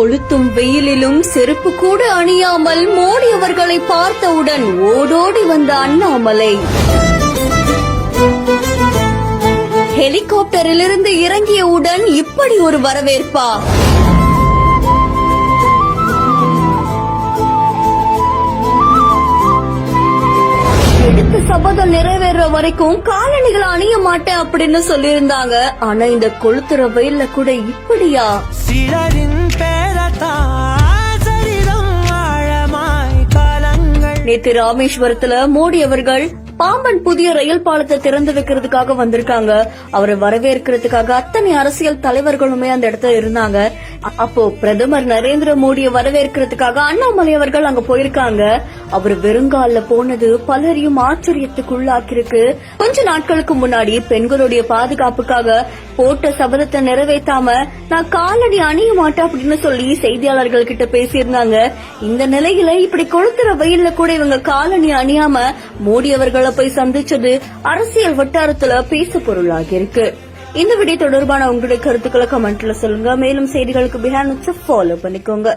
கொளுத்தும் வெயிலிலும் செருப்பு கூட அணியாமல் மோடி அவர்களை பார்த்தவுடன் ஓடோடி வந்த அண்ணாமலை ஹெலிகாப்டரிலிருந்து இறங்கியவுடன் இப்படி ஒரு வரவேற்பா? எடுத்த சபதம் நிறைவேற வரைக்கும் காலணிகளை அணிய மாட்டேன் அப்படின்னு சொல்லியிருந்தாங்க. ஆனா இந்த கொளுத்துற வெயில்ல கூட இப்படியா? நேத்து ராமேஸ்வரத்துல மோடி அவர்கள் பாம்பன் புதிய ரயில் பாலத்தை திறந்து வைக்கிறதுக்காக வந்திருக்காங்க. அவரை வரவேற்கிறதுக்காக அத்தனை அரசியல் தலைவர்களுமே அந்த இடத்துல இருந்தாங்க. அப்போ பிரதமர் நரேந்திர மோடியை வரவேற்கிறதுக்காக அண்ணாமலை அவர்கள் அங்க போயிருக்காங்க. அவர் வெறுங்கால போனது பலரையும் ஆச்சரியத்துக்குள்ளாக்கிருக்கு. கொஞ்ச நாட்களுக்கு முன்னாடி பெண்களுடைய பாதுகாப்புக்காக போட்ட சபதத்தை நிறைவேற்றாம நான் காலடி அணிய மாட்டேன் அப்படின்னு சொல்லி செய்தியாளர்கள் கிட்ட பேசியிருந்தாங்க. இந்த நிலையில இப்படி கொளுத்துற வெயில்ல கூட இவங்க காலணி அணியாம மோடி அவர்களை போய் சந்திச்சது அரசியல் வட்டாரத்துல பேசு பொருளாகி இருக்கு. இந்த வீடியோ தொடர்பான உங்களுடைய கருத்துக்களை கமெண்ட்ல சொல்லுங்க. மேலும் செய்திகளுக்கு பிஹேண்ட் ஃபாலோ பண்ணிக்கோங்க.